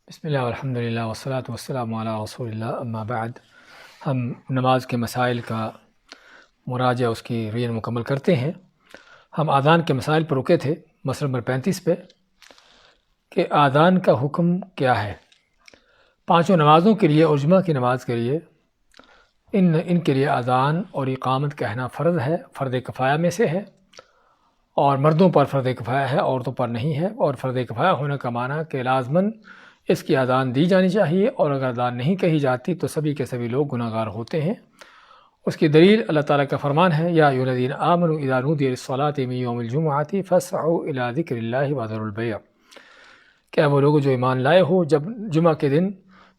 بسم اللہ والحمد للہ والصلاۃ والسلام علی رسول اللہ اما بعد۔ ہم نماز کے مسائل کا مراجعہ، اس کی ریویژن مکمل کرتے ہیں۔ ہم آذان کے مسائل پر رکے تھے، مسئلہ نمبر 35 پہ، کہ آذان کا حکم کیا ہے۔ پانچوں نمازوں کے لیے اور جمعہ کی نماز کے لیے ان کے لیے آذان اور اقامت کہنا فرض ہے، فرض کفایہ میں سے ہے، اور مردوں پر فرض کفایہ ہے، عورتوں پر نہیں ہے۔ اور فرض کفایہ ہونے کا معنی کہ لازماً اس کی اذان دی جانی چاہیے، اور اگر اذان نہیں کہی جاتی تو سبھی کے سبھی لوگ گناہ گار ہوتے ہیں۔ اس کی دلیل اللہ تعالیٰ کا فرمان ہے، یا ایھا الذین آمنوا اذا نودی للصلاۃ من یوم الجمعۃ فاسعوا الی ذکر اللہ وذروا البیع، کہ وہ لوگ جو ایمان لائے ہو، جب جمعہ کے دن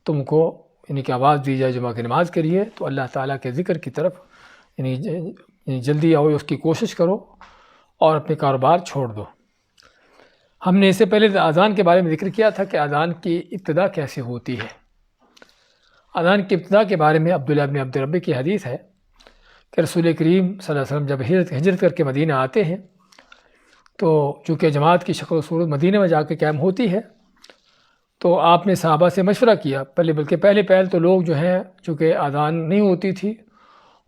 تم کو یعنی کہ آواز دی جائے جمعہ کی نماز کے لیے، تو اللہ تعالیٰ کے ذکر کی طرف یعنی جلدی آؤ، اس کی کوشش کرو اور اپنے کاروبار چھوڑ دو۔ ہم نے اس سے پہلے اذان کے بارے میں ذکر کیا تھا کہ اذان کی ابتدا کیسے ہوتی ہے۔ اذان کی ابتدا کے بارے میں عبداللہ بن عبد ربی کی حدیث ہے کہ رسول کریم صلی اللہ علیہ وسلم جب ہجرت کر کے مدینہ آتے ہیں، تو چونکہ جماعت کی شکل و صورت مدینہ میں جا کے قائم ہوتی ہے، تو آپ نے صحابہ سے مشورہ کیا بلکہ پہلے تو لوگ جو ہیں، چونکہ اذان نہیں ہوتی تھی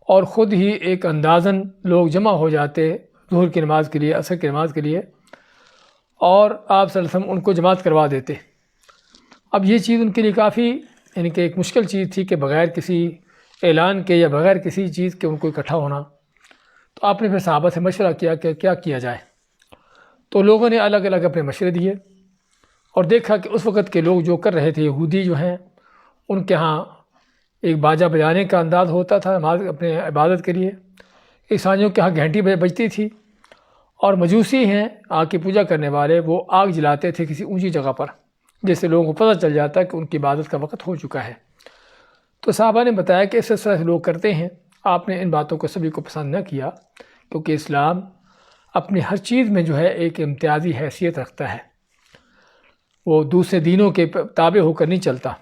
اور خود ہی ایک اندازاً لوگ جمع ہو جاتے ظہر کی نماز کے لیے، عصر کی نماز کے لیے، اور آپ صلی اللہ علیہ وسلم ان کو جماعت کروا دیتے۔ اب یہ چیز ان کے لیے کافی یعنی کہ ایک مشکل چیز تھی کہ بغیر کسی اعلان کے یا بغیر کسی چیز کے ان کو اکٹھا ہونا۔ تو آپ نے پھر صحابہ سے مشورہ کیا کہ کیا کیا جائے، تو لوگوں نے الگ الگ اپنے مشورے دیے، اور دیکھا کہ اس وقت کے لوگ جو کر رہے تھے، یہودی جو ہیں، ان کے ہاں ایک باجا بجانے کا انداز ہوتا تھا نماز اپنے عبادت کے لیے، عیسائیوں کے ہاں گھنٹی بجتی تھی، اور مجوسی ہیں آگ کی پوجا کرنے والے، وہ آگ جلاتے تھے کسی اونچی جگہ پر، جس سے لوگوں کو پتہ چل جاتا کہ ان کی عبادت کا وقت ہو چکا ہے۔ تو صحابہ نے بتایا کہ اس طرح سے لوگ کرتے ہیں۔ آپ نے ان باتوں کو سبھی کو پسند نہ کیا، کیونکہ اسلام اپنی ہر چیز میں جو ہے ایک امتیازی حیثیت رکھتا ہے، وہ دوسرے دینوں کے تابع ہو کر نہیں چلتا۔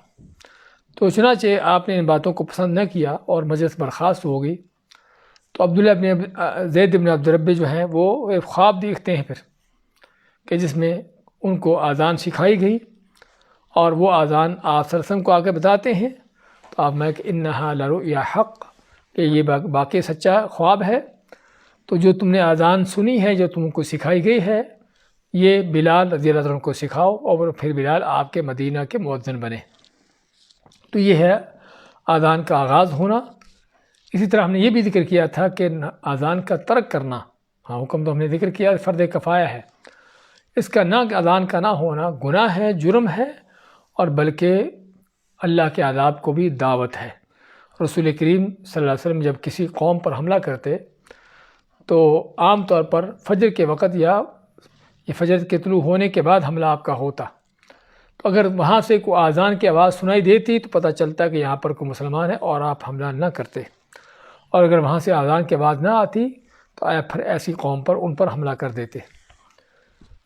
تو چنانچہ آپ نے ان باتوں کو پسند نہ کیا اور مجلس برخاست ہو گئی۔ تو عبداللہ بن زید بن عبد ربی جو ہیں، وہ ایک خواب دیکھتے ہیں پھر، کہ جس میں ان کو اذان سکھائی گئی، اور وہ اذان آپ صلی اللہ علیہ وسلم کو آ کے بتاتے ہیں۔ تو آپ میں کہ انہا لرؤیا حق، کہ یہ باقی سچا خواب ہے۔ تو جو تم نے اذان سنی ہے، جو تم کو سکھائی گئی ہے، یہ بلال رضی اللہ عنہ کو سکھاؤ، اور پھر بلال آپ کے مدینہ کے مؤذن بنے۔ تو یہ ہے اذان کا آغاز ہونا۔ اسی طرح ہم نے یہ بھی ذکر کیا تھا کہ اذان کا ترک کرنا، حکم تو ہم نے ذکر کیا فرض کفایہ ہے، اس کا نہ اذان کا نہ ہونا گناہ ہے، جرم ہے، اور بلکہ اللہ کے عذاب کو بھی دعوت ہے۔ رسول کریم صلی اللہ علیہ وسلم جب کسی قوم پر حملہ کرتے تو عام طور پر فجر کے وقت یا فجر کے طلوع ہونے کے بعد حملہ آپ کا ہوتا، تو اگر وہاں سے کوئی اذان کی آواز سنائی دیتی تو پتہ چلتا کہ یہاں پر کوئی مسلمان ہے، اور آپ حملہ نہ کرتے، اور اگر وہاں سے اذان کی آواز نہ آتی تو پھر ایسی قوم پر ان پر حملہ کر دیتے۔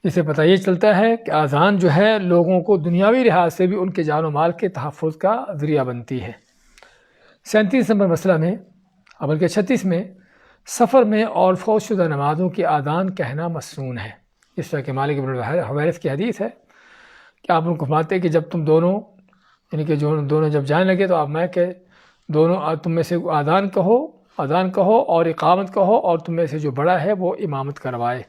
اس سے پتہ یہ چلتا ہے کہ اذان جو ہے لوگوں کو دنیاوی لحاظ سے بھی ان کے جان و مال کے تحفظ کا ذریعہ بنتی ہے۔ 37 نمبر مسئلہ میں، بلکہ 36 میں، سفر میں اور فوت شدہ نمازوں کی اذان کہنا مسنون ہے۔ اس طرح کہ مالک بن حویرث کی حدیث ہے کہ آپ ان کو فرماتے ہیں کہ جب تم دونوں یعنی کہ جو دونوں جب جانے لگے، تو آپ میں کہ دونوں تم میں سے اذان کہو اور اقامت کہو، اور تم میں سے جو بڑا ہے وہ امامت کروائے۔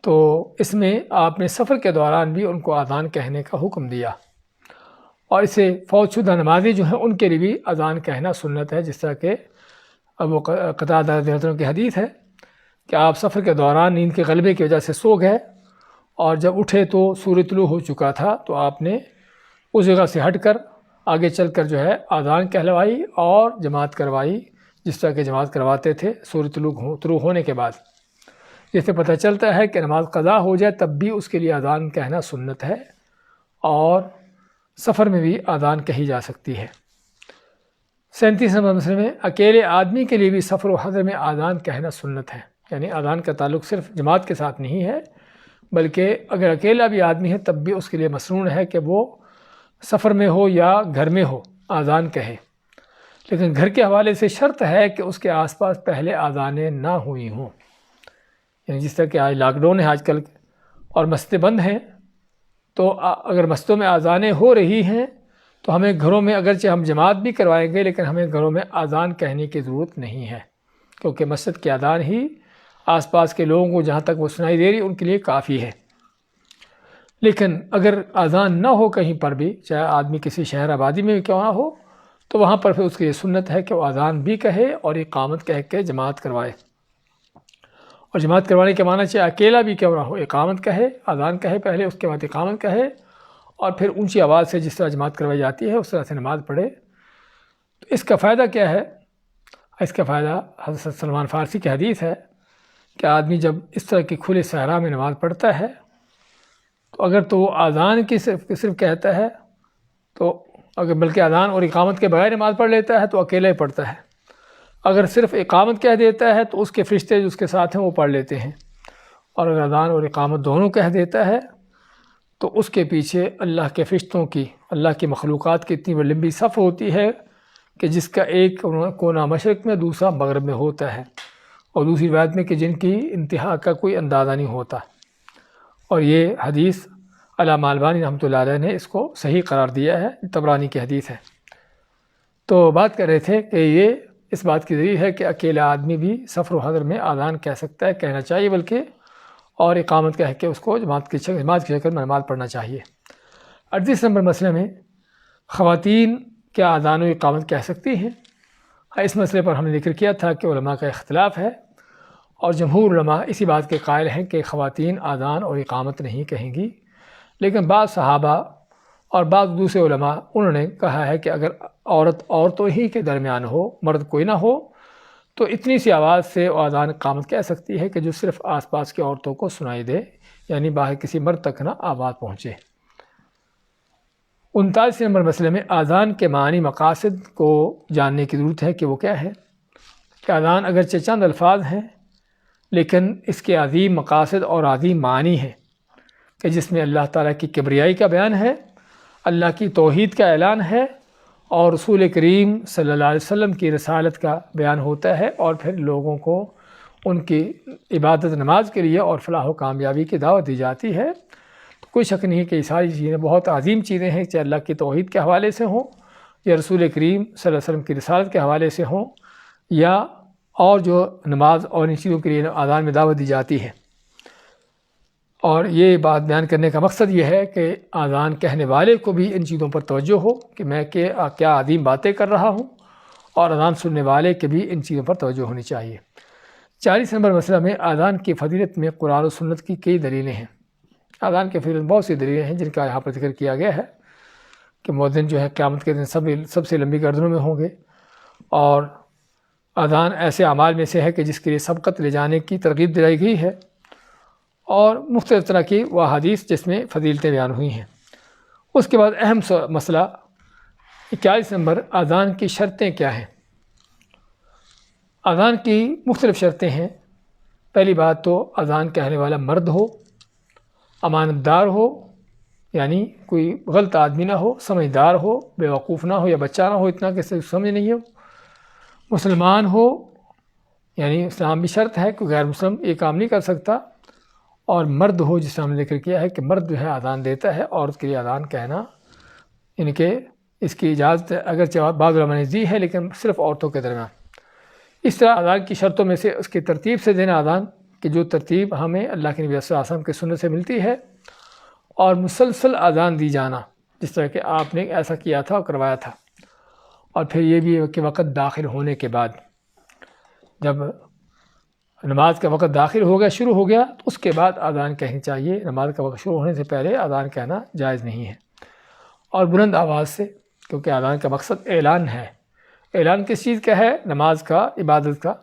تو اس میں آپ نے سفر کے دوران بھی ان کو اذان کہنے کا حکم دیا، اور اسے فوت شدہ نمازی جو ہیں ان کے لیے بھی اذان کہنا سنت ہے، جس طرح کہ ابو قتادہ رضی اللہ عنہ کی حدیث ہے کہ آپ سفر کے دوران نیند کے غلبے کی وجہ سے سو گئے، اور جب اٹھے تو سورج طلوع ہو چکا تھا، تو آپ نے اس جگہ سے ہٹ کر آگے چل کر جو ہے اذان کہلوائی اور جماعت کروائی، جس طرح کہ جماعت کرواتے تھے سورج طلوع ہونے کے بعد۔ جس سے پتہ چلتا ہے کہ نماز قضا ہو جائے تب بھی اس کے لیے اذان کہنا سنت ہے، اور سفر میں بھی اذان کہی جا سکتی ہے۔ 37 نمبر مسئلے میں، اکیلے آدمی کے لیے بھی سفر و حضر میں اذان کہنا سنت ہے، یعنی اذان کا تعلق صرف جماعت کے ساتھ نہیں ہے، بلکہ اگر اکیلا بھی آدمی ہے تب بھی اس کے لیے مسنون ہے کہ وہ سفر میں ہو یا گھر میں ہو اذان کہے۔ لیکن گھر کے حوالے سے شرط ہے کہ اس کے آس پاس پہلے اذانیں نہ ہوئی ہوں، یعنی جس طرح کہ آج لاک ڈاؤن ہے آج کل اور مسجدیں بند ہیں، تو اگر مسجدوں میں اذانیں ہو رہی ہیں تو ہمیں گھروں میں اگرچہ ہم جماعت بھی کروائیں گے لیکن ہمیں گھروں میں اذان کہنے کی ضرورت نہیں ہے، کیونکہ مسجد کی اذان ہی آس پاس کے لوگوں کو جہاں تک وہ سنائی دے رہی ان کے لیے کافی ہے۔ لیکن اگر اذان نہ ہو کہیں پر بھی، چاہے آدمی کسی شہر آبادی میں بھی کیوں نہ ہو، تو وہاں پر پھر اس کی یہ سنت ہے کہ وہ اذان بھی کہے اور اقامت کہہ کے جماعت کروائے۔ اور جماعت کروانے کے معنی چاہے اکیلا بھی کیوں نہ ہو، اقامت کہے، اذان کہے پہلے، اس کے بعد اقامت کہے، اور پھر اونچی آواز سے جس طرح جماعت کروائی جاتی ہے اس طرح سے نماز پڑھے۔ تو اس کا فائدہ کیا ہے؟ اس کا فائدہ حضرت سلمان فارسی کی حدیث ہے کہ آدمی جب اس طرح کی کھلے صحرا میں نماز پڑھتا ہے تو اگر تو وہ اذان کی صرف کہتا ہے تو اگر بلکہ اذان اور اقامت کے بغیر نماز پڑھ لیتا ہے تو اکیلا ہی پڑھتا ہے، اگر صرف اقامت کہہ دیتا ہے تو اس کے فرشتے جو اس کے ساتھ ہیں وہ پڑھ لیتے ہیں، اور اگر اذان اور اقامت دونوں کہہ دیتا ہے تو اس کے پیچھے اللہ کے فرشتوں کی، اللہ کی مخلوقات کی اتنی لمبی صف ہوتی ہے کہ جس کا ایک کونا مشرق میں دوسرا مغرب میں ہوتا ہے، اور دوسری روایت میں کہ جن کی انتہا کا کوئی اندازہ نہیں ہوتا۔ اور یہ حدیث علامہ البانی رحمۃ اللہ علیہ نے اس کو صحیح قرار دیا ہے، طبرانی کی حدیث ہے۔ تو بات کر رہے تھے کہ یہ اس بات کی دلیل ہے کہ اکیلا آدمی بھی سفر و حضر میں اذان کہہ سکتا ہے، کہنا چاہیے بلکہ، اور اقامت کہہ کے اس کو جماعت کی شکل میں نماز پڑھنا چاہیے۔ 38 نمبر مسئلے میں خواتین کیا اذان و اقامت کہہ سکتی ہیں؟ اس مسئلے پر ہم نے ذکر کیا تھا کہ علماء کا اختلاف ہے، اور جمہور علماء اسی بات کے قائل ہیں کہ خواتین اذان اور اقامت نہیں کہیں گی، لیکن بعض صحابہ اور بعض دوسرے علماء انہوں نے کہا ہے کہ اگر عورت عورتوں ہی کے درمیان ہو، مرد کوئی نہ ہو، تو اتنی سی آواز سے وہ اذان اقامت کہہ سکتی ہے کہ جو صرف آس پاس کی عورتوں کو سنائی دے، یعنی باہر کسی مرد تک نہ آواز پہنچے۔ 39 نمبر مسئلے میں اذان کے معنی مقاصد کو جاننے کی ضرورت ہے کہ وہ کیا ہے۔ کہ اذان اگرچہ چند الفاظ ہیں لیکن اس کے عظیم مقاصد اور عظیم معنی ہیں، کہ جس میں اللہ تعالیٰ کی کبریائی کا بیان ہے، اللہ کی توحید کا اعلان ہے، اور رسول کریم صلی اللہ علیہ وسلم کی رسالت کا بیان ہوتا ہے، اور پھر لوگوں کو ان کی عبادت نماز کے لیے اور فلاح و کامیابی کی دعوت دی جاتی ہے۔ تو کوئی شک نہیں کہ یہ ساری چیزیں بہت عظیم چیزیں ہیں، چاہے اللہ کی توحید کے حوالے سے ہوں یا رسول کریم صلی اللہ علیہ وسلم کی رسالت کے حوالے سے ہوں، یا اور جو نماز اور ان چیزوں کے لیے اذان میں دعوت دی جاتی ہے۔ اور یہ بات بیان کرنے کا مقصد یہ ہے کہ اذان کہنے والے کو بھی ان چیزوں پر توجہ ہو کہ میں کیا عظیم باتیں کر رہا ہوں، اور اذان سننے والے کے بھی ان چیزوں پر توجہ ہونی چاہیے۔ 40 نمبر مسئلہ میں اذان کی فضیلت میں قرآن و سنت کی کئی دلیلیں ہیں۔ اذان کی فضیلت بہت سی دلیلیں ہیں جن کا یہاں پر ذکر کیا گیا ہے کہ مؤذن جو ہے قیامت کے دن سب سے لمبی گردنوں میں ہوں گے، اور اذان ایسے اعمال میں سے ہے کہ جس کے لیے سبقت لے جانے کی ترغیب دلائی گئی ہے، اور مختلف طرح کی وہ حدیث جس میں فضیلتیں بیان ہوئی ہیں۔ اس کے بعد اہم مسئلہ 41 نمبر، اذان کی شرطیں کیا ہیں۔ اذان کی مختلف شرطیں ہیں۔ پہلی بات تو اذان کہنے والا مرد ہو، امانت دار ہو، یعنی کوئی غلط آدمی نہ ہو، سمجھدار ہو، بے وقوف نہ ہو یا بچہ نہ ہو اتنا کہ سمجھ نہیں ہو، مسلمان ہو، یعنی اسلام بھی شرط ہے، کوئی غیر مسلم یہ کام نہیں کر سکتا، اور مرد ہو، جس سے ہم نے ذکر کیا ہے کہ مرد جو ہے اذان دیتا ہے، عورت کے لیے اذان کہنا، یعنی کہ اس کی اجازت اگرچہ بعض علماء نے دی ہے لیکن صرف عورتوں کے درمیان۔ اس طرح اذان کی شرطوں میں سے اس کی ترتیب سے دینا اذان، کہ جو ترتیب ہمیں اللہ کے نبی صلی اللہ علیہ وسلم کے سنت سے ملتی ہے، اور مسلسل اذان دی جانا، جس طرح کہ آپ نے ایسا کیا تھا اور کروایا تھا۔ اور پھر یہ بھی کہ وقت داخل ہونے کے بعد، جب نماز کا وقت داخل ہو گیا، شروع ہو گیا، تو اس کے بعد اذان کہنی چاہیے، نماز کا وقت شروع ہونے سے پہلے اذان کہنا جائز نہیں ہے۔ اور بلند آواز سے، کیونکہ اذان کا مقصد اعلان ہے۔ اعلان کس چیز کا ہے؟ نماز کا، عبادت کا،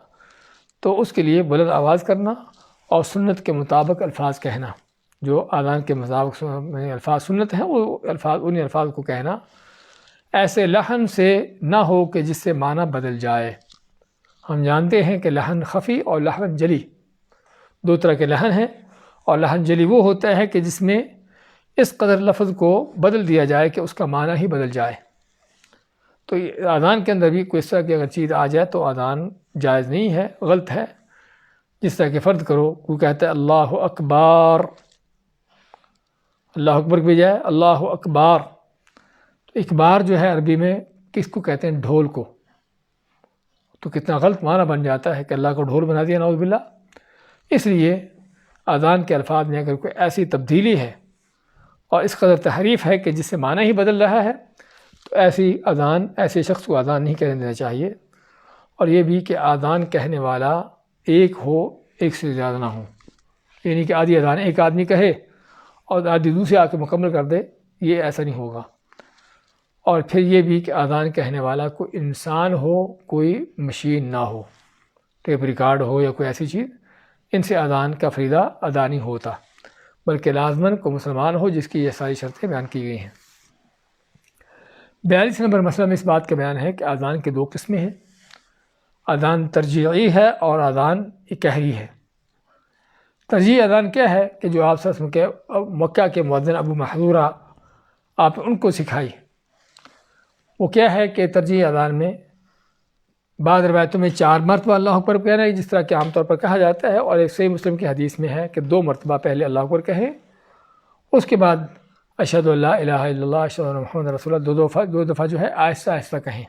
تو اس کے لیے بلند آواز کرنا اور سنت کے مطابق الفاظ کہنا، جو اذان کے مطابق الفاظ سنت ہیں وہ الفاظ، انہیں الفاظ کو کہنا، ایسے لحن سے نہ ہو کہ جس سے معنی بدل جائے۔ ہم جانتے ہیں کہ لحن خفی اور لحن جلی دو طرح کے لحن ہیں، اور لحن جلی وہ ہوتا ہے کہ جس میں اس قدر لفظ کو بدل دیا جائے کہ اس کا معنی ہی بدل جائے۔ تو اذان کے اندر بھی کوئی اس طرح کی اگر چیز آ جائے تو اذان جائز نہیں ہے، غلط ہے۔ جس طرح کہ فرض کرو کوئی کہتا ہے اللہ اکبر، اللہ اکبر کی بجائے اللہ اکبار، تو اکبار جو ہے عربی میں کس کو کہتے ہیں؟ ڈھول کو. تو کتنا غلط معنی بن جاتا ہے کہ اللہ کو ڈھول بنا دیا، نعوذ باللہ. اس لیے اذان کے الفاظ میں اگر کوئی ایسی تبدیلی ہے اور اس قدر تحریف ہے کہ جس سے معنی ہی بدل رہا ہے، تو ایسے شخص کو اذان نہیں کہنے دینا چاہیے. اور یہ بھی کہ اذان کہنے والا ایک ہو، ایک سے زیادہ نہ ہو. یعنی کہ آدھی اذان ایک آدمی کہے اور آدھی دوسرے آ کے مکمل کر دے، یہ ایسا نہیں ہوگا. اور پھر یہ بھی کہ اذان کہنے والا کوئی انسان ہو، کوئی مشین نہ ہو، ٹیپ ریکارڈ ہو یا کوئی ایسی چیز، ان سے اذان کا فریضہ ادا نہیں ہوتا، بلکہ لازماً کو مسلمان ہو جس کی یہ ساری شرطیں بیان کی گئی ہیں. 42 نمبر مسئلہ میں اس بات کا بیان ہے کہ اذان کے 2 قسمیں ہیں. اذان ترجیعی ہے اور اذان قہری ہے. ترجیعی اذان کیا ہے کہ جو آپ صلی اللہ علیہ وسلم کے مکہ کے مؤذن ابو محذورہ آپ ان کو سکھائی. وہ کیا ہے کہ ترجیحی اذان میں بعض روایتوں میں 4 مرتبہ اللہ اکبر کہنا ہے، جس طرح کہ عام طور پر کہا جاتا ہے، اور ایک صحیح مسلم کی حدیث میں ہے کہ 2 مرتبہ پہلے اللہ اکبر کہیں، اس کے بعد اشہد ان لا الہ الا اللہ اشہد ان محمد رسول اللہ 2 دفعہ جو ہے آہستہ آہستہ کہیں،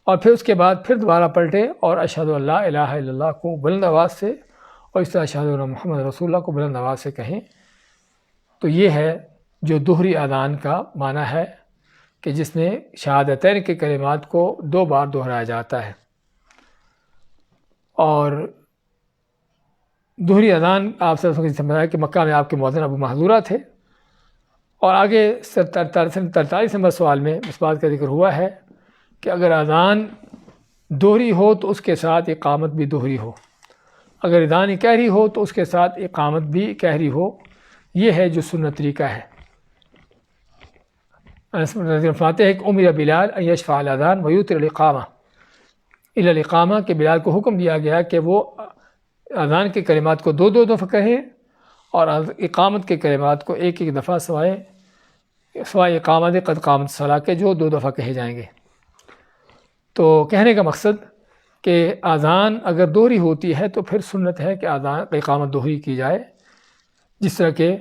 اور پھر اس کے بعد پھر دوبارہ پلٹیں اور اشہد ان لا الہ الا اللہ کو بلند آواز سے، اور اس طرح اشہد ان محمد رسول اللہ کو بلند آواز سے کہیں. تو یہ ہے جو دوہری اذان کا معنی ہے کہ جس میں شہادتین کے کلمات کو 2 بار دہرایا جاتا ہے. اور دوہری اذان آپ سے سمجھا کہ مکہ میں آپ کے مؤذن ابو محذورہ تھے. اور آگے 43 نمبر سوال میں اس بات کا ذکر ہوا ہے کہ اگر اذان دوہری ہو تو اس کے ساتھ اقامت بھی دوہری ہو، اگر اذان قہری ہو تو اس کے ساتھ اقامت بھی قہری ہو. یہ ہے جو سنت طریقہ ہے. فرماتے ہیں کہ امر بلال ان یشفع الاذان ویوتر الاقامہ الی الاقامہ، کہ بلال کو حکم دیا گیا کہ وہ اذان کے کلمات کو 2 دفعہ کہیں اور اقامت کے کلمات کو 1 دفعہ سوائے اقامت قد قامت الصلاۃ کے جو 2 دفعہ کہے جائیں گے. تو کہنے کا مقصد کہ اذان اگر دوہری ہوتی ہے تو پھر سنت ہے کہ اذان اقامت دوہری کی جائے، جس طرح کہ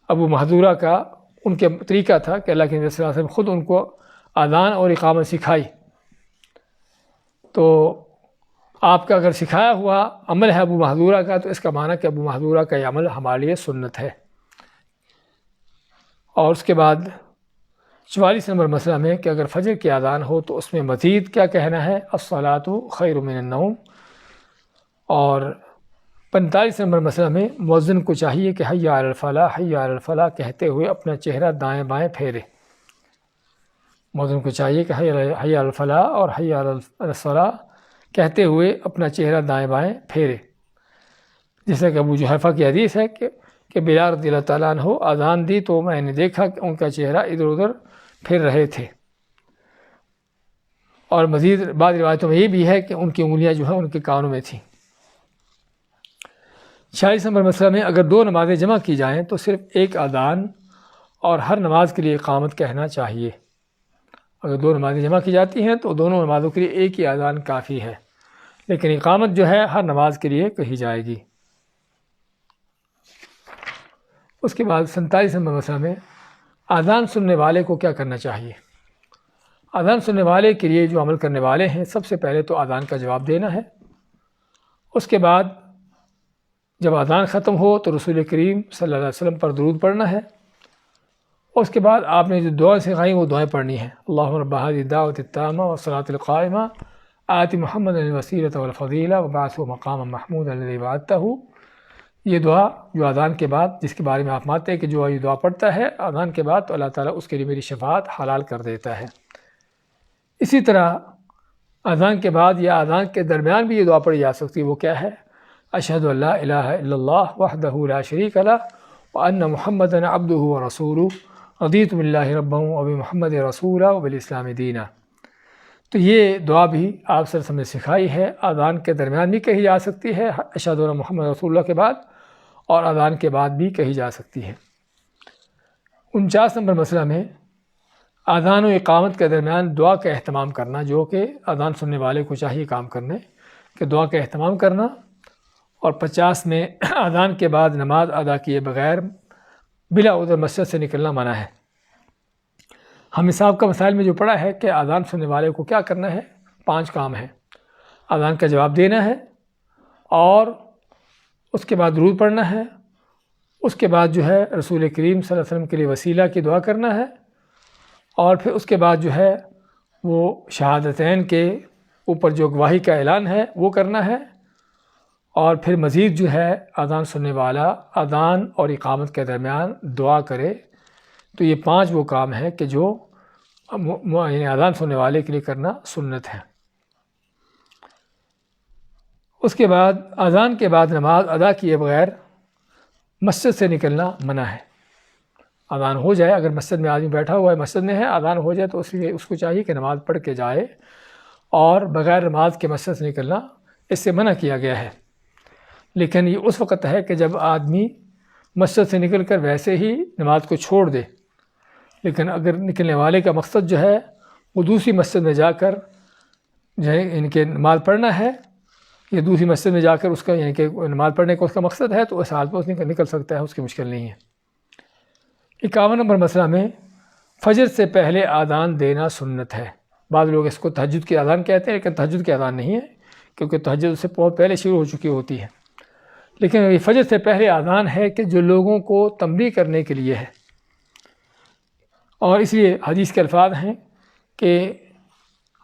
ابو محذورہ کا ان کے طریقہ تھا کہ اللہ کے نبی صلی اللہ علیہ وسلم خود ان کو اذان اور اقامت سکھائی. تو آپ کا اگر سکھایا ہوا عمل ہے ابو محذورہ کا، تو اس کا معنی کہ ابو محذورہ کا یہ عمل ہمارے لیے سنت ہے. اور اس کے بعد 44 نمبر مسئلہ میں کہ اگر فجر کی اذان ہو تو اس میں مزید کیا کہنا ہے؟ الصلاۃ خیر من النوم. اور 45 نمبر مسئلہ میں مؤذن کو چاہیے کہ حی علی الفلاح حی علی الفلاح کہتے ہوئے اپنا چہرہ دائیں بائیں پھیرے. مؤذن کو چاہیے کہ حی علی الفلاح اور حی علی الصلاح کہتے ہوئے اپنا چہرہ دائیں بائیں پھیرے. جیسا کہ ابو جحیفہ کی حدیث ہے کہ بلال رضی اللہ تعالیٰ عنہ اذان دی تو میں نے دیکھا کہ ان کا چہرہ ادھر ادھر پھر رہے تھے. اور مزید بعض روایتوں میں یہ بھی ہے کہ ان کی انگلیاں جو ہیں ان کے کانوں میں تھیں. 46 نمبر مسئلہ میں اگر 2 نمازیں جمع کی جائیں تو صرف ایک اذان اور ہر نماز کے لیے اقامت کہنا چاہیے. اگر 2 نمازیں جمع کی جاتی ہیں تو دونوں نمازوں کے لیے ایک ہی اذان کافی ہے، لیکن اقامت جو ہے ہر نماز کے لیے کہی جائے گی. اس کے بعد 47 نمبر مسئلہ میں اذان سننے والے کو کیا کرنا چاہیے. اذان سننے والے کے لیے جو عمل کرنے والے ہیں، سب سے پہلے تو اذان کا جواب دینا ہے. اس کے بعد جب اذان ختم ہو تو رسول کریم صلی اللہ علیہ وسلم پر درود پڑھنا ہے. اس کے بعد آپ نے جو دعائیں سکھائیں وہ دعائیں پڑھنی ہیں. اللہم رب هذه الدعوة التامة والصلاة القائمة آت محمد الوسیلۃ والفضیلہ وبعثہ مقاما محمودا الذی وعدتہ. یہ دعا جو اذان کے بعد، جس کے بارے میں آپ مانتے ہیں کہ جو یہ دعا پڑھتا ہے اذان کے بعد تو اللہ تعالیٰ اس کے لیے میری شفاعت حلال کر دیتا ہے. اسی طرح اذان کے بعد یا اذان کے درمیان بھی یہ دعا پڑھی جا سکتی ہے. وہ کیا ہے؟ اشہد ان لا الہ الا اللہ وحدہ لا شریک لہ وان محمدا عبدہ ورسولہ رضیت باللہ ربا وبمحمد رسولا وبالاسلام دینا. تو یہ دعا بھی آپ صلی اللہ علیہ وسلم نے سکھائی ہے. اذان کے درمیان بھی کہی جا سکتی ہے اشہد ان محمد رسول اللہ کے بعد، اور اذان کے بعد بھی کہی جا سکتی ہے. 49 نمبر مسئلہ میں اذان و اقامت کے درمیان دعا کا اہتمام کرنا، جو کہ اذان سننے والے کو چاہیے کام کرنے کہ دعا کا اہتمام کرنا اور 50 میں اذان کے بعد نماز ادا کیے بغیر بلا عذر مسجد سے نکلنا منع ہے۔ ہم صاحب کا مسائل میں جو پڑھا ہے کہ اذان سننے والے کو کیا کرنا ہے، 5 کام ہیں۔ اذان کا جواب دینا ہے، اور اس کے بعد درود پڑھنا ہے، اس کے بعد جو ہے رسول کریم صلی اللہ علیہ وسلم کے لیے وسیلہ کی دعا کرنا ہے، اور پھر اس کے بعد جو ہے وہ شہادتین کے اوپر جو گواہی کا اعلان ہے وہ کرنا ہے، اور پھر مزید جو ہے اذان سننے والا اذان اور اقامت کے درمیان دعا کرے۔ تو یہ 5 وہ کام ہیں کہ جو یعنی اذان سننے والے کے لیے کرنا سنت ہے۔ اس کے بعد اذان کے بعد نماز ادا کیے بغیر مسجد سے نکلنا منع ہے۔ اذان ہو جائے، اگر مسجد میں آدمی بیٹھا ہوا ہے، مسجد میں ہے، اذان ہو جائے تو اس کو چاہیے کہ نماز پڑھ کے جائے، اور بغیر نماز کے مسجد سے نکلنا اس سے منع کیا گیا ہے۔ لیکن یہ اس وقت ہے کہ جب آدمی مسجد سے نکل کر ویسے ہی نماز کو چھوڑ دے، لیکن اگر نکلنے والے کا مقصد جو ہے وہ دوسری مسجد میں جا کر جو ہے ان کے نماز پڑھنا ہے، یا دوسری مسجد میں جا کر اس کا یعنی کہ نماز پڑھنے کا اس کا مقصد ہے، تو اس حال میں اس نکل سکتا ہے، اس کی مشکل نہیں ہے۔ 51 نمبر مسئلہ میں فجر سے پہلے اذان دینا سنت ہے۔ بعض لوگ اس کو تہجد کی اذان کہتے ہیں، لیکن تہجد کی اذان نہیں ہے، کیونکہ تہجد سے بہت پہلے شروع ہو چکی ہوتی ہے۔ لیکن یہ فجر سے پہلے اذان ہے کہ جو لوگوں کو تنبیہ کرنے کے لیے ہے، اور اس لیے حدیث کے الفاظ ہیں کہ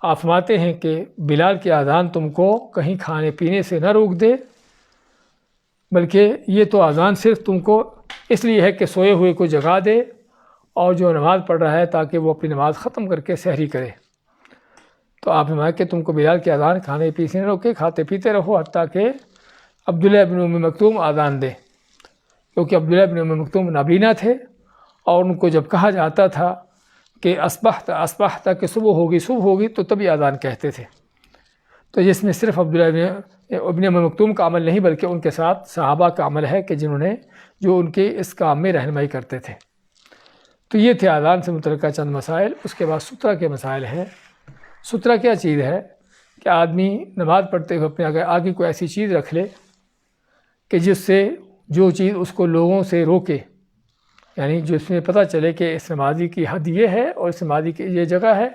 آپ فرماتے ہیں کہ بلال کی اذان تم کو کہیں کھانے پینے سے نہ روک دے، بلکہ یہ تو اذان صرف تم کو اس لیے ہے کہ سوئے ہوئے کو جگا دے، اور جو نماز پڑھ رہا ہے تاکہ وہ اپنی نماز ختم کر کے سحری کرے۔ تو آپ فرمایا کہ تم کو بلال کی اذان کھانے پینے سے نہ روکے، کھاتے پیتے رہو حتیٰ کہ عبداللہ بن ام مکتوم اذان دے، کیونکہ عبداللہ بن ام مکتوم نابینا تھے، اور ان کو جب کہا جاتا تھا کہ اصبحت کہ صبح ہوگی تو تبھی اذان کہتے تھے۔ تو جس میں صرف عبداللہ ابن ام مکتوم کا عمل نہیں، بلکہ ان کے ساتھ صحابہ کا عمل ہے کہ جنہوں نے جو ان کے اس کام میں رہنمائی کرتے تھے۔ تو یہ تھے اذان سے متعلقہ چند مسائل۔ اس کے بعد سترہ کے مسائل ہیں۔ سترہ کیا چیز ہے کہ آدمی نماز پڑھتے ہوئے اپنے آگے کوئی ایسی چیز رکھ لے کہ جس سے جو چیز اس کو لوگوں سے روکے، یعنی جو اس میں پتہ چلے کہ اس نمازی کی حد یہ ہے اور اس نمازی کی یہ جگہ ہے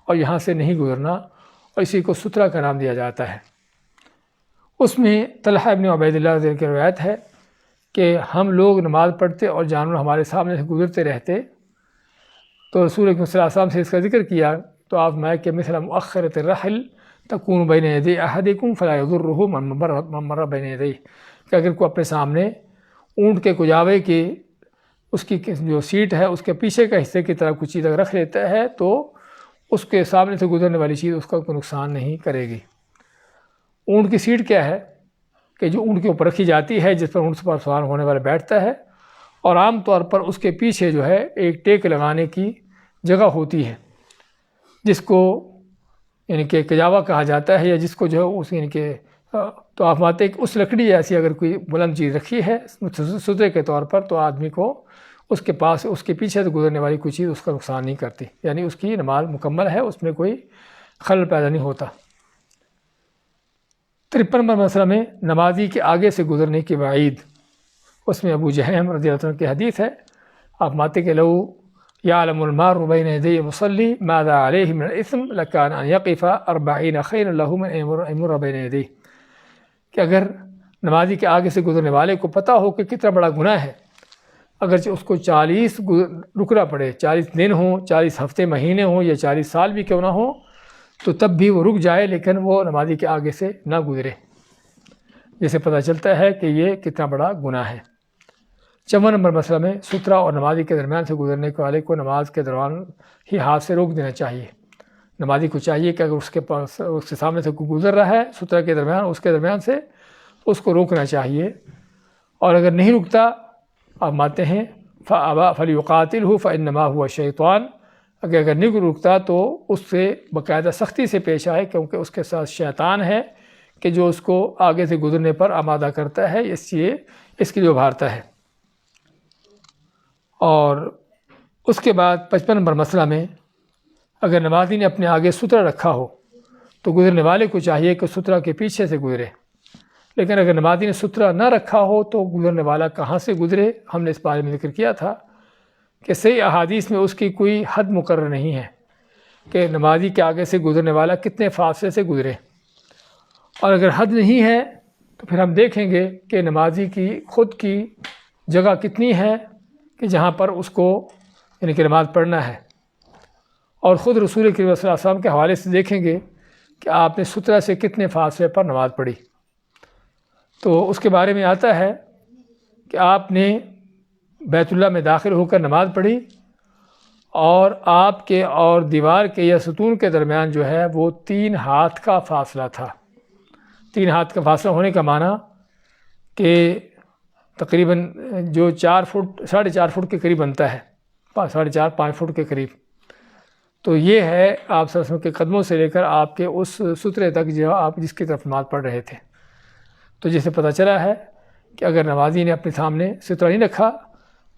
اور یہاں سے نہیں گزرنا، اور اسی کو سترہ کا نام دیا جاتا ہے۔ اس میں طلحہ ابن عبید اللہ رضی اللہ عنہ کی روایت ہے کہ ہم لوگ نماز پڑھتے اور جانور ہمارے سامنے سے گزرتے رہتے، تو رسول اکرم صلی اللہ علیہ وسلم سے اس کا ذکر کیا، تو آپ فرمایا کہ مثل مؤخرۃ الرحل تکون بین یدی احدکم فلا یضرہ من مر بین یدیہ، کہ اگر کوئی اپنے سامنے اونٹ کے کجاوے کی اس کی جو سیٹ ہے اس کے پیچھے کا حصے کی طرف کچھ چیز اگر رکھ لیتا ہے تو اس کے سامنے سے گزرنے والی چیز اس کا کوئی نقصان نہیں کرے گی۔ اونٹ کی سیٹ کیا ہے کہ جو اونٹ کے اوپر رکھی جاتی ہے، جس پر اونٹ پر سوار ہونے والا بیٹھتا ہے، اور عام طور پر اس کے پیچھے جو ہے ایک ٹیک لگانے کی جگہ ہوتی ہے، جس کو یعنی کہ کجاوا کہا جاتا ہے، یا جس کو جو ہے اس یعنی کہ تو آپ مانتے ہیں کہ اس لکڑی ایسی اگر کوئی بلند چیز رکھی ہے سترے کے طور پر، تو آدمی کو اس کے پاس اس کے پیچھے سے گزرنے والی کوئی چیز اس کا نقصان نہیں کرتی، یعنی اس کی نماز مکمل ہے، اس میں کوئی خلل پیدا نہیں ہوتا۔ 53 نمبر مسئلہ میں نمازی کے آگے سے گزرنے کی وعید۔ اس میں ابو جہم رضی اللہ عنہ کی حدیث ہے، آپ مانتے کہ لو یعلم المار بین یدی المصلی ماذا علیہ من الاثم لکان ان یقف 40 خیر له من ان یمر بین یدیہ، کہ اگر نمازی کے آگے سے گزرنے والے کو پتہ ہو کہ کتنا بڑا گناہ ہے، اگرچہ اس کو 40 رکنا پڑے، 40 دن ہوں، 40 ہفتے مہینے ہوں، یا 40 سال بھی کیوں نہ ہو، تو تب بھی وہ رک جائے، لیکن وہ نمازی کے آگے سے نہ گزرے، جسے پتہ چلتا ہے کہ یہ کتنا بڑا گناہ ہے۔ 54 نمبر مسئلہ میں سترہ اور نمازی کے درمیان سے گزرنے والے کو نماز کے دوران ہی ہاتھ سے روک دینا چاہیے۔ نمازی کو چاہیے کہ اگر اس کے سامنے سے کوئی گزر رہا ہے سترہ کے درمیان، اس کے درمیان سے اس کو روکنا چاہیے، اور اگر نہیں رکتا، آپ مانتے ہیں فَأَبَى فَلْيُقَاتِلْهُ فَإِنَّمَا هُوَ شَيْطَانٌ، اگر نہیں رکتا تو اس سے باقاعدہ سختی سے پیش آئے، کیونکہ اس کے ساتھ شیطان ہے کہ جو اس کو آگے سے گزرنے پر آمادہ کرتا ہے، اس کے لیے ابھارتا ہے۔ اور اس کے بعد 55 نمبر مسئلہ میں اگر نمازی نے اپنے آگے سترہ رکھا ہو تو گزرنے والے کو چاہیے کہ سترہ کے پیچھے سے گزرے، لیکن اگر نمازی نے سترہ نہ رکھا ہو تو گزرنے والا کہاں سے گزرے، ہم نے اس بارے میں ذکر کیا تھا کہ صحیح احادیث میں اس کی کوئی حد مقرر نہیں ہے کہ نمازی کے آگے سے گزرنے والا کتنے فاصلے سے گزرے، اور اگر حد نہیں ہے تو پھر ہم دیکھیں گے کہ نمازی کی خود کی جگہ کتنی ہے کہ جہاں پر اس کو یعنی کہ نماز پڑھنا ہے، اور خود رسول کریم صلی اللہ علیہ وسلم کے حوالے سے دیکھیں گے کہ آپ نے سترہ سے کتنے فاصلے پر نماز پڑھی، تو اس کے بارے میں آتا ہے کہ آپ نے بیت اللہ میں داخل ہو کر نماز پڑھی، اور آپ کے اور دیوار کے یا ستون کے درمیان جو ہے وہ 3 ہاتھ کا فاصلہ تھا۔ 3 ہاتھ کا فاصلہ ہونے کا معنی کہ تقریباً جو 4 فٹ 4.5 فٹ کے قریب بنتا ہے، 4.5-5 فٹ کے قریب، تو یہ ہے آپ صلی اللہ علیہ وسلم کے قدموں سے لے کر آپ کے اس سترے تک جو آپ جس کی طرف نماز پڑھ رہے تھے۔ تو جسے پتہ چلا ہے کہ اگر نمازی نے اپنے سامنے سترہ نہیں رکھا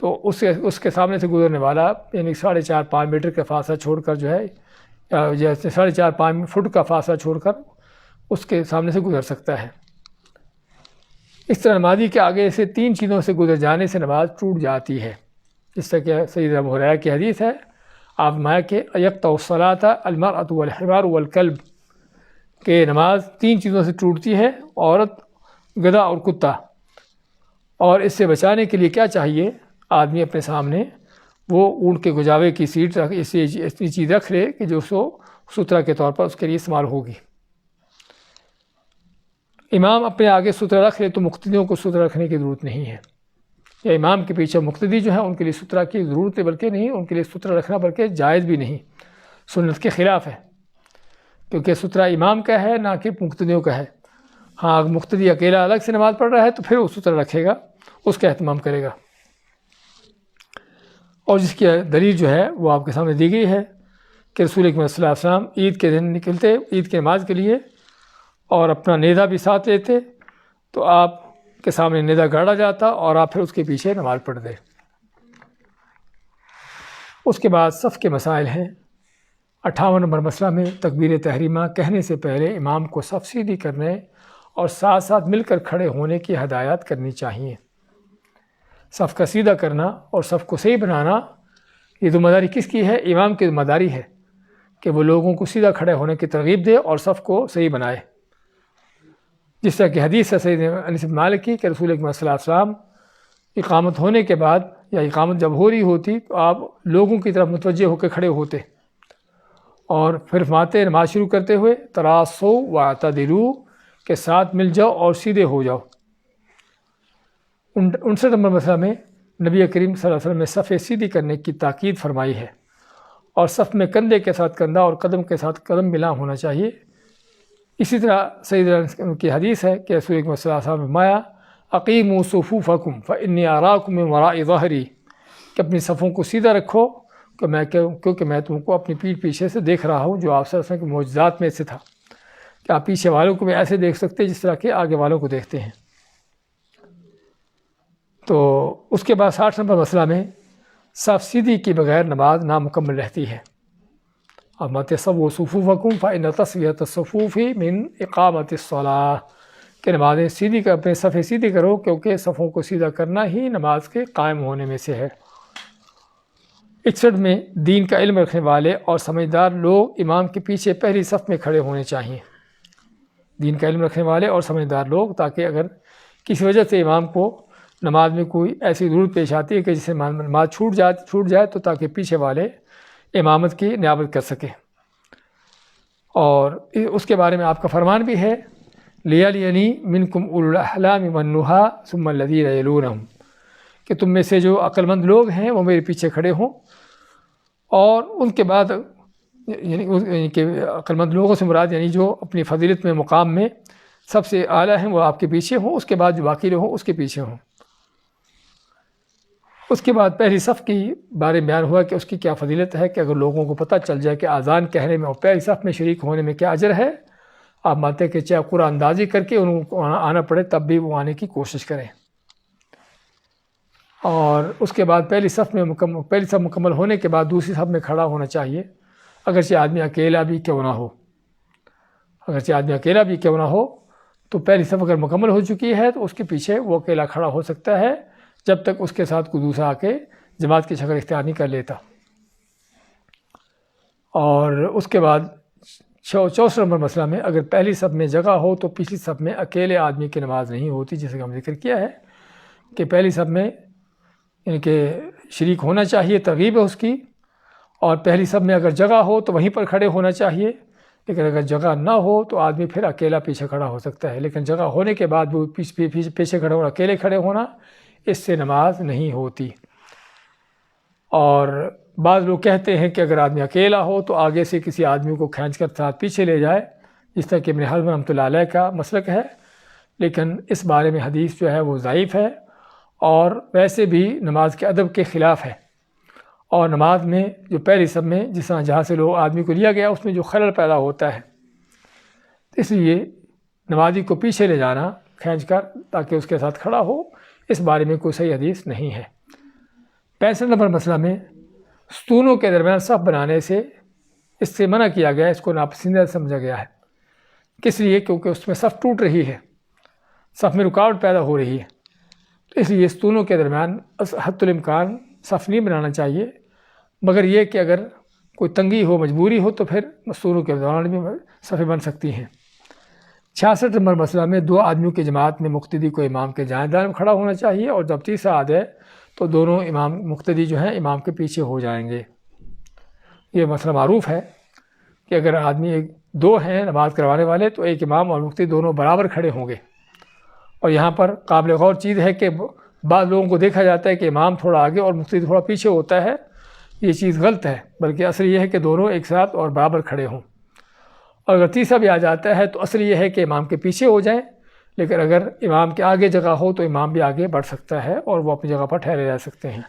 تو اس کے سامنے سے گزرنے والا یعنی 4.5-5 میٹر کا فاصلہ چھوڑ کر جو ہے جیسے 4.5-5 فٹ کا فاصلہ چھوڑ کر اس کے سامنے سے گزر سکتا ہے۔ اس طرح نمازی کے آگے سے 3 چیزوں سے گزر جانے سے نماز ٹوٹ جاتی ہے، جس طرح کہ سیدنا ابو ہریرہ کی حدیث ہے، آپ فرمایا کہ یقطع الصلاۃ المرأۃ والحمار والکلب، کہ نماز 3 چیزوں سے ٹوٹتی ہے، عورت، گدھا اور کتا، اور اس سے بچانے کے لیے کیا چاہیے، آدمی اپنے سامنے وہ اونٹ کے گجاوے کی سیٹ ایسی چیز رکھ لے کہ جو سترہ کے طور پر اس کے لیے استعمال ہوگی۔ امام اپنے آگے سترہ رکھ لے تو مقتدیوں کو سترہ رکھنے کی ضرورت نہیں ہے، یا امام کے پیچھے مقتدی جو ہیں ان کے لیے سترہ کی ضرورت ہے بلکہ نہیں، ان کے لیے سترہ رکھنا بلکہ جائز بھی نہیں، سنت کے خلاف ہے، کیونکہ سترہ امام کا ہے نہ کہ مقتدیوں کا ہے۔ ہاں اگر مقتدی اکیلا الگ سے نماز پڑھ رہا ہے تو پھر وہ سترہ رکھے گا، اس کا اہتمام کرے گا، اور جس کی دلیل جو ہے وہ آپ کے سامنے دی گئی ہے کہ رسول اکرم صلی اللہ علیہ وسلم عید کے دن نکلتے عید کی نماز کے لیے اور اپنا نیزہ بھی ساتھ لیتے، تو آپ کے سامنے نیزہ گاڑا جاتا اور آپ پھر اس کے پیچھے نماز پڑھتے۔ اس کے بعد صف کے مسائل ہیں۔ 58 نمبر مسئلہ میں تکبیر تحریمہ کہنے سے پہلے امام کو صف سیدھی کرنے اور ساتھ ساتھ مل کر کھڑے ہونے کی ہدایات کرنی چاہیے۔ صف کا سیدھا کرنا اور صف کو صحیح بنانا، یہ ذمہ داری کس کی ہے؟ امام کی ذمہ داری ہے کہ وہ لوگوں کو سیدھا کھڑے ہونے کی ترغیب دے اور صف کو صحیح بنائے، جس طرح کہ حدیث ہے سیدنا انس بن مالک کی کہ رسول اکرم صلی اللہ علیہ وسلم اقامت ہونے کے بعد یا اقامت جب ہو رہی ہوتی تو آپ لوگوں کی طرف متوجہ ہو کے کھڑے ہوتے اور پھر فرماتے نماز شروع کرتے ہوئے تراصوا واعتدلوا، کے ساتھ مل جاؤ اور سیدھے ہو جاؤ۔ 59 نمبر مسئلہ میں نبی کریم صلی اللہ علیہ وسلم نے صف سیدھی کرنے کی تاکید فرمائی ہے، اور صف میں کندھے کے ساتھ کندھا اور قدم کے ساتھ قدم ملا ہونا چاہیے۔ اسی طرح سیدنا کی حدیث ہے کہ رسول اکرم صلی اللہ علیہ وسلم نے فرمایا اقیموا صفوفکم فانی اراکم من وراء ظہری، کہ اپنی صفوں کو سیدھا رکھو کیونکہ میں تم کو اپنی پیٹھ پیچھے سے دیکھ رہا ہوں، جو آپ صلی اللہ علیہ وسلم کے معجزات میں سے تھا کہ آپ پیچھے والوں کو بھی ایسے دیکھ سکتے جس طرح کہ آگے والوں کو دیکھتے ہیں۔ تو اس کے بعد 60 نمبر مسئلہ میں صف سیدھی کے بغیر نماز نامکمل رہتی ہے۔ اب سووا صفوفکم فإن تسویۃ الصفوف من اقامۃ الصلاۃ، کہ نمازیں سیدھی کر اپنے صفیں سیدھی کرو کیونکہ صفوں کو سیدھا کرنا ہی نماز کے قائم ہونے میں سے ہے۔ 61 میں دین کا علم رکھنے والے اور سمجھدار لوگ امام کے پیچھے پہلی صف میں کھڑے ہونے چاہیے۔ دین کا علم رکھنے والے اور سمجھدار لوگ، تاکہ اگر کسی وجہ سے امام کو نماز میں کوئی ایسی ضرورت پیش آتی ہے کہ جس سے نماز چھوٹ جائے تو تاکہ پیچھے والے امامت کی نیابت کر سکیں۔ اور اس کے بارے میں آپ کا فرمان بھی ہے لیلینی منکم اولو الاحلام والنہی ثم الذین یلونہم، کہ تم میں سے جو عقل مند لوگ ہیں وہ میرے پیچھے کھڑے ہوں، اور ان کے بعد یعنی کہ عقل مند لوگوں سے مراد یعنی جو اپنی فضیلت میں مقام میں سب سے اعلیٰ ہیں وہ آپ کے پیچھے ہوں، اس کے بعد جو باقی لوگ ہوں اس کے پیچھے ہوں۔ اس کے بعد پہلی صف کی بارے میں بیان ہوا کہ اس کی کیا فضیلت ہے، کہ اگر لوگوں کو پتہ چل جائے کہ اذان کہنے میں اور پہلی صف میں شریک ہونے میں کیا اجر ہے، آپ مانتے ہیں کہ چاہے قرآن اندازی کر کے ان کو آنا پڑے تب بھی وہ آنے کی کوشش کریں۔ اور اس کے بعد پہلی صف مکمل ہونے کے بعد دوسری صف میں کھڑا ہونا چاہیے، اگرچہ آدمی اکیلا بھی کیوں نہ ہو، تو پہلی صف اگر مکمل ہو چکی ہے تو اس کے پیچھے وہ اکیلا کھڑا ہو سکتا ہے جب تک اس کے ساتھ کوئی دوسرا آ کے جماعت کی شکل اختیار نہیں کر لیتا۔ اور اس کے بعد 64 نمبر مسئلہ میں اگر پہلی صف میں جگہ ہو تو پچھلی صف میں اکیلے آدمی کی نماز نہیں ہوتی، جیسے کہ ہم ذکر کیا ہے کہ پہلی صف میں ان کے شریک ہونا چاہیے، ترغیب ہے اس کی، اور پہلی صف میں اگر جگہ ہو تو وہیں پر کھڑے ہونا چاہیے، لیکن اگر جگہ نہ ہو تو آدمی پھر اکیلا پیچھے کھڑا ہو سکتا ہے، لیکن جگہ ہونے کے بعد وہ پیچھے کھڑے ہونا، اکیلے کھڑے ہونا، اس سے نماز نہیں ہوتی۔ اور بعض لوگ کہتے ہیں کہ اگر آدمی اکیلا ہو تو آگے سے کسی آدمی کو کھینچ کر ساتھ پیچھے لے جائے، جس طرح کہ ابن حزم رحمۃ اللہ علیہ کا مسلک ہے، لیکن اس بارے میں حدیث جو ہے وہ ضعیف ہے، اور ویسے بھی نماز کے ادب کے خلاف ہے۔ اور نماز میں جو پہلی صف میں جس طرح جہاں سے لوگ آدمی کو لیا گیا اس میں جو خلل پیدا ہوتا ہے، اس لیے نمازی کو پیچھے لے جانا کھینچ کر تاکہ اس کے ساتھ کھڑا ہو، اس بارے میں کوئی صحیح حدیث نہیں ہے۔ 65 نمبر مسئلہ میں ستونوں کے درمیان صف بنانے سے اس سے منع کیا گیا، اس کو ناپسندیدہ سمجھا گیا ہے۔ کس لیے؟ کیونکہ اس میں صف ٹوٹ رہی ہے، صف میں رکاوٹ پیدا ہو رہی ہے، تو اس لیے ستونوں کے درمیان حتی الامکان صف نہیں بنانا چاہیے، مگر یہ کہ اگر کوئی تنگی ہو، مجبوری ہو، تو پھر ستونوں کے دوران بھی صفیں بن سکتی ہیں۔ 66 نمبر مسئلہ میں 2 آدمیوں کی جماعت میں مقتدی کو امام کے دائیں جانب کھڑا ہونا چاہیے، اور جب تیسرا آ جائے تو دونوں امام مقتدی جو ہیں امام کے پیچھے ہو جائیں گے۔ یہ مسئلہ معروف ہے کہ اگر آدمی 2 ہیں نماز کروانے والے تو ایک امام اور مقتدی دونوں برابر کھڑے ہوں گے۔ اور یہاں پر قابل غور چیز ہے کہ بعض لوگوں کو دیکھا جاتا ہے کہ امام تھوڑا آگے اور مقتدی تھوڑا پیچھے ہوتا ہے، یہ چیز غلط ہے، بلکہ اصل یہ ہے کہ دونوں ایک ساتھ اور برابر کھڑے ہوں۔ اور اگر تیسرا بھی آ جاتا ہے تو اصل یہ ہے کہ امام کے پیچھے ہو جائیں، لیکن اگر امام کے آگے جگہ ہو تو امام بھی آگے بڑھ سکتا ہے اور وہ اپنی جگہ پر ٹھہرے رہ سکتے ہیں۔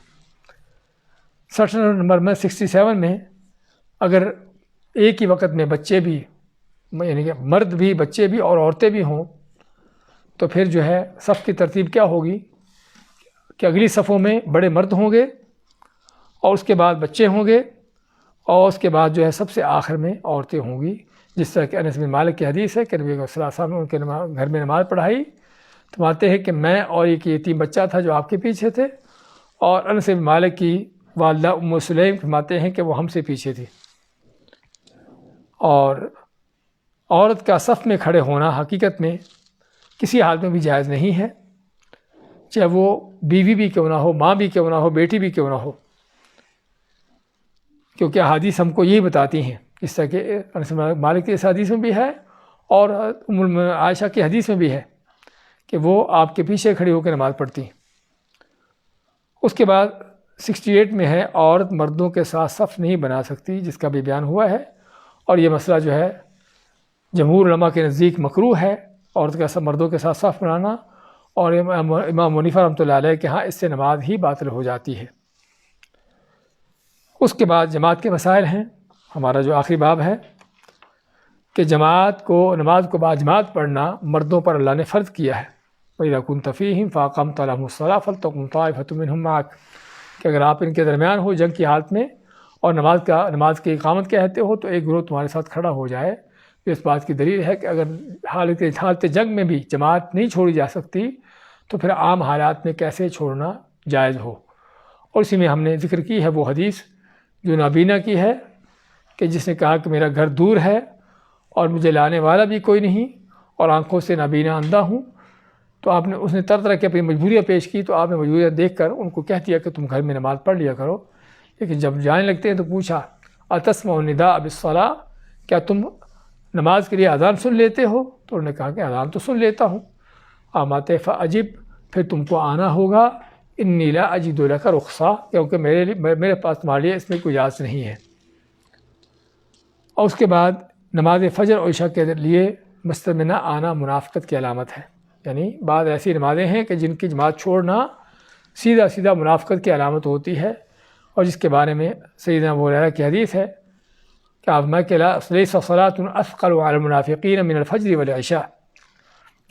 67 نمبر میں 67 میں اگر ایک ہی وقت میں بچے بھی، یعنی کہ مرد بھی، بچے بھی اور عورتیں بھی ہوں، تو پھر جو ہے صف کی ترتیب کیا ہوگی کہ اگلی صفوں میں بڑے مرد ہوں گے، اور اس کے بعد بچے ہوں گے، اور اس کے بعد جو ہے سب سے آخر میں عورتیں ہوں گی، جس طرح کہ انس بن مالک کی حدیث ہے کہ نبی صلی اللہ علیہ وسلم نے ان کے گھر میں نماز پڑھائی تو مانتے ہیں کہ میں اور ایک یتیم بچہ تھا جو آپ کے پیچھے تھے، اور انس بن مالک کی والدہ ام سلیم فرماتے ہیں کہ وہ ہم سے پیچھے تھی۔ اور عورت کا صف میں کھڑے ہونا حقیقت میں کسی حال میں بھی جائز نہیں ہے، چاہے وہ بیوی بھی کیوں نہ ہو، ماں بھی کیوں نہ ہو، بیٹی بھی کیوں نہ ہو، کیونکہ احادیث ہم کو یہی بتاتی ہیں، اس طرح کہ انس بن مالک کی اس حدیث میں بھی ہے اور ام عائشہ کی حدیث میں بھی ہے کہ وہ آپ کے پیچھے کھڑی ہو کے نماز پڑھتی ہیں۔ اس کے بعد 68 میں ہے عورت مردوں کے ساتھ صف نہیں بنا سکتی، جس کا بھی بیان ہوا ہے، اور یہ مسئلہ جو ہے جمہور علماء کے نزدیک مکروہ ہے، عورت کا سب مردوں کے ساتھ صف بنانا، اور امام حنیفہ رحمۃ اللہ علیہ کے ہاں اس سے نماز ہی باطل ہو جاتی ہے۔ اس کے بعد جماعت کے مسائل ہیں، ہمارا جو آخری باب ہے کہ نماز کو باجماعت پڑھنا مردوں پر اللہ نے فرض کیا ہے۔ وَإِذَا كُنْتَ فِيهِمْ فَأَقَمْتَ لَهُمُ الصَّلَاةَ فَلْتَقُمْ طَائِفَةٌ مِّنْهُمْ مَعَكَ، کہ اگر آپ ان کے درمیان ہو جنگ کی حالت میں اور نماز کی اقامت کہتے ہو تو ایک گروہ تمہارے ساتھ کھڑا ہو جائے، تو اس بات کی دلیل ہے کہ اگر حالت جنگ میں بھی جماعت نہیں چھوڑی جا سکتی تو پھر عام حالات میں کیسے چھوڑنا جائز ہو۔ اور اسی میں ہم نے ذکر کی ہے وہ حدیث جو نابینا کی ہے کہ جس نے کہا کہ میرا گھر دور ہے اور مجھے لانے والا بھی کوئی نہیں اور آنکھوں سے نابینا اندھا ہوں، تو اس نے طرح کی اپنی مجبوریاں پیش کی، تو آپ نے مجبوریاں دیکھ کر ان کو کہہ دیا کہ تم گھر میں نماز پڑھ لیا کرو۔ لیکن جب جانے لگتے ہیں تو پوچھا اتسمع النداء بالصلاۃ، کیا تم نماز کے لیے اذان سن لیتے ہو؟ تو انہوں نے کہا کہ اذان تو سن لیتا ہوں۔ آمات فاجب، پھر تم کو آنا ہوگا، انی لا اجد لک رخصہ، کیونکہ میرے پاس تمہارے لیے اس میں کوئی اجازت نہیں ہے۔ اور اس کے بعد نماز فجر اور عشاء کے لیے مسجد میں نہ آنا منافقت کی علامت ہے، یعنی بعض ایسی نمازیں ہیں کہ جن کی جماعت چھوڑنا سیدھا منافقت کی علامت ہوتی ہے، اور جس کے بارے میں سیدنا ابو ہریرہ کی حدیث ہے کہ آپ میں کہ لیس صلاۃ اثقل علی المنافقین من الفجر والعشاء،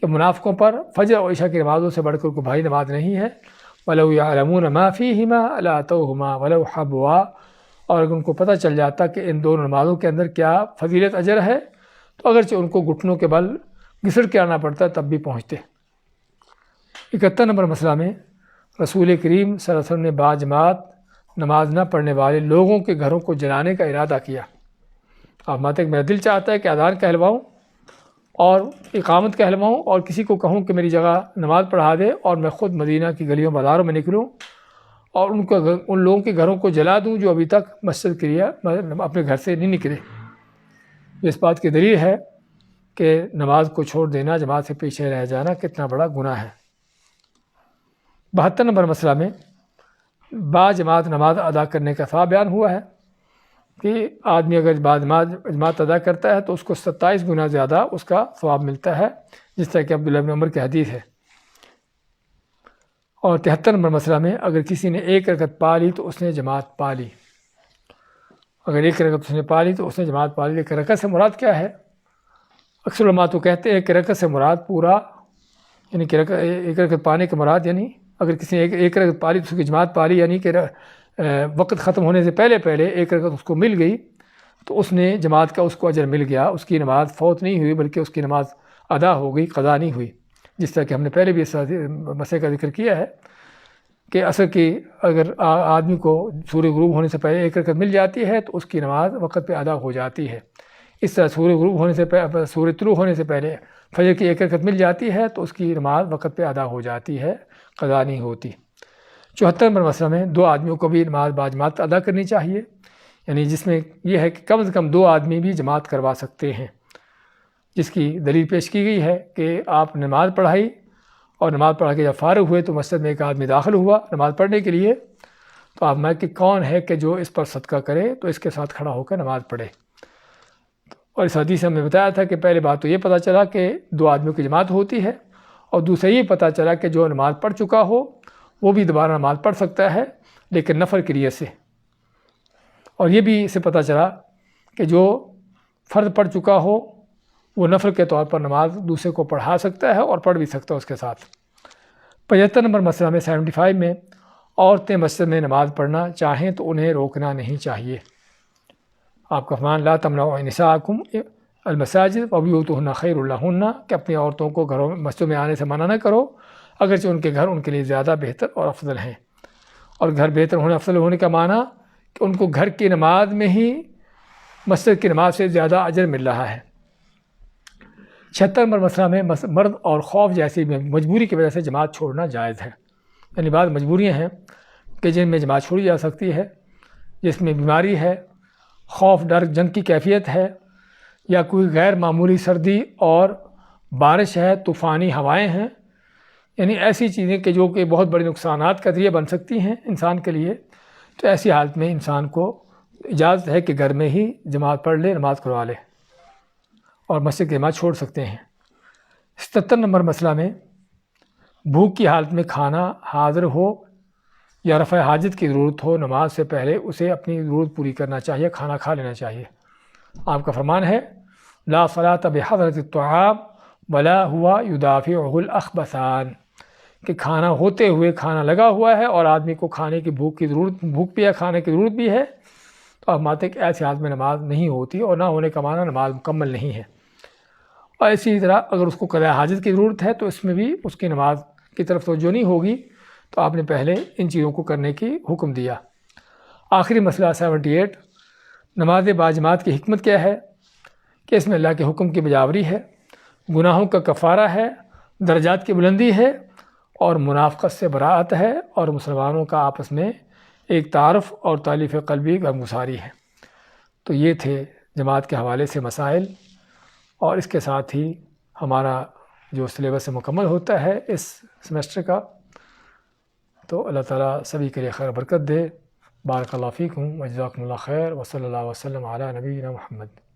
کہ منافقوں پر فجر اور عشاء کی نمازوں سے بڑھ کر کوئی بھاری نماز نہیں ہے۔ وَلَوْ يَعْلَمُونَ مَا فِيهِمَا لَأَتَوْهُمَا وَلَوْ حَبُّوَا، اور اگر ان کو پتہ چل جاتا کہ ان دونوں نمازوں کے اندر کیا فضیلت اجر ہے تو اگرچہ ان کو گھٹنوں کے بل گھسٹ کے آنا پڑتا تب بھی پہنچتے۔ 71 نمبر مسئلہ میں رسول کریم صلی اللہ علیہ وسلم نے باجماعت نماز نہ پڑھنے والے لوگوں کے گھروں کو جلانے کا ارادہ کیا۔ آپ ماتے کہ میرا دل چاہتا ہے کہ اذان کہلواؤں اور اقامت کہلواؤں اور کسی کو کہوں کہ میری جگہ نماز پڑھا دے، اور میں خود مدینہ کی گلیوں بازاروں میں نکلوں اور ان لوگوں کے گھروں کو جلا دوں جو ابھی تک مسجد کے لیے اپنے گھر سے نہیں نکلے۔ اس بات کی دلیل ہے کہ نماز کو چھوڑ دینا، جماعت سے پیچھے رہ جانا کتنا بڑا گناہ ہے۔ 72 نمبر مسئلہ میں باجماعت نماز ادا کرنے کا ثواب بیان ہوا ہے کہ آدمی اگر جماعت ادا کرتا ہے تو اس کو 27 گنا زیادہ اس کا ثواب ملتا ہے، جس طرح کہ عبداللہ بن عمر کی حدیث ہے۔ اور 73 نمبر مسئلہ میں اگر کسی نے ایک رکعت پا لی تو اس نے جماعت پا لی۔ اگر ایک رکعت اس نے پا لی تو اس نے جماعت پا لی۔ لیکن رکعت سے مراد کیا ہے؟ اکثر علماء تو کہتے ہیں کہ رکعت سے مراد پورا، یعنی کہ ایک رکعت پانے کے مراد یعنی اگر کسی نے ایک رکعت پا لی تو اس کی جماعت پا لی، یعنی کہ وقت ختم ہونے سے پہلے ایک رکعت اس کو مل گئی تو اس نے جماعت کا اس کو اجر مل گیا، اس کی نماز فوت نہیں ہوئی بلکہ اس کی نماز ادا ہو گئی، قضا نہیں ہوئی۔ جس طرح کہ ہم نے پہلے بھی اس مسئلے کا ذکر کیا ہے کہ عصر کی اگر آدمی کو سورج غروب ہونے سے پہلے ایک رکعت مل جاتی ہے تو اس کی نماز وقت پہ ادا ہو جاتی ہے۔ اس طرح سورج طلوع ہونے سے پہلے فجر کی ایک رکعت مل جاتی ہے تو اس کی نماز وقت پہ ادا ہو جاتی ہے، قضا نہیں ہوتی۔ 74 نمبر مسئلہ میں 2 آدمیوں کو بھی نماز باجماعت ادا کرنی چاہیے، یعنی جس میں یہ ہے کہ کم از کم 2 آدمی بھی جماعت کروا سکتے ہیں، جس کی دلیل پیش کی گئی ہے کہ آپ نماز پڑھائی اور نماز پڑھا کے جب فارغ ہوئے تو مسجد میں ایک آدمی داخل ہوا نماز پڑھنے کے لیے، تو آپ میں کہ کون ہے کہ جو اس پر صدقہ کرے تو اس کے ساتھ کھڑا ہو کر نماز پڑھے۔ اور اس حدیث میں بتایا تھا کہ پہلے بات تو یہ پتہ چلا کہ 2 آدمیوں کی جماعت ہوتی ہے، اور دوسرا یہ پتہ چلا کہ جو نماز پڑھ چکا ہو وہ بھی دوبارہ نماز پڑھ سکتا ہے لیکن نفل کی نیت سے۔ اور یہ بھی اس سے پتہ چلا کہ جو فرض پڑھ چکا ہو وہ نفل کے طور پر نماز دوسرے کو پڑھا سکتا ہے اور پڑھ بھی سکتا ہے اس کے ساتھ۔ 75 نمبر مسئلہ میں 75 میں عورتیں مسجد میں نماز پڑھنا چاہیں تو انہیں روکنا نہیں چاہیے۔ آپ کا فرمان لا تمنعوا نساءکم المساجد وبیوتہن خیر لہن، کہ اپنی عورتوں کو گھروں میں مسجد میں آنے سے منع نہ کرو اگرچہ ان کے گھر ان کے لیے زیادہ بہتر اور افضل ہیں۔ اور گھر بہتر ہونے افضل ہونے کا معنی کہ ان کو گھر کی نماز میں ہی مسجد کی نماز سے زیادہ اجر مل رہا ہے۔ 76 نمبر مسئلہ میں مرض اور خوف جیسی مجبوری کی وجہ سے جماعت چھوڑنا جائز ہے، یعنی بعض مجبوریاں ہیں کہ جن میں جماعت چھوڑی جا سکتی ہے، جس میں بیماری ہے، خوف ڈر جنگ کی کیفیت ہے، یا کوئی غیر معمولی سردی اور بارش ہے، طوفانی ہوائیں ہیں، یعنی ایسی چیزیں کہ جو کہ بہت بڑے نقصانات کا ذریعہ بن سکتی ہیں انسان کے لیے، تو ایسی حالت میں انسان کو اجازت ہے کہ گھر میں ہی جماعت پڑھ لے، نماز کروا لے اور مسجد کی نماز چھوڑ سکتے ہیں۔ 77 نمبر مسئلہ میں بھوک کی حالت میں کھانا حاضر ہو یا رفع حاجت کی ضرورت ہو، نماز سے پہلے اسے اپنی ضرورت پوری کرنا چاہیے، کھانا کھا لینا چاہیے۔ آپ کا فرمان ہے لا صلاۃ بحضرۃ الطعام ولا ہوا یدافعہ الاخبثان، کہ کھانا ہوتے ہوئے کھانا لگا ہوا ہے اور آدمی کو کھانے کی بھوک بھی ہے، کھانے کی ضرورت بھی ہے، تو آپ مانتے ہیں کہ ایسی حالت میں نماز نہیں ہوتی، اور نہ ہونے کا معنی نماز مکمل نہیں ہے۔ اور اسی طرح اگر اس کو قضاء حاجت کی ضرورت ہے تو اس میں بھی اس کی نماز کی طرف توجہ نہیں ہوگی، تو آپ نے پہلے ان چیزوں کو کرنے کی حکم دیا۔ آخری مسئلہ 78 نماز باجماعت کی حکمت کیا ہے؟ کہ اس میں اللہ کے حکم کی بجاوری ہے، گناہوں کا کفارہ ہے، درجات کی بلندی ہے، اور منافقت سے براءت ہے، اور مسلمانوں کا آپس میں ایک تعارف اور تالیف قلبی غمگساری ہے۔ تو یہ تھے جماعت کے حوالے سے مسائل، اور اس کے ساتھ ہی ہمارا جو سلیبس مکمل ہوتا ہے اس سیمسٹر کا۔ تو اللہ تعالیٰ سبھی کے لیے خیر برکت دے۔ بارک اللہ فیکم وجزاکم اللہ خیر، وصلی اللہ وسلم علی نبینا محمد۔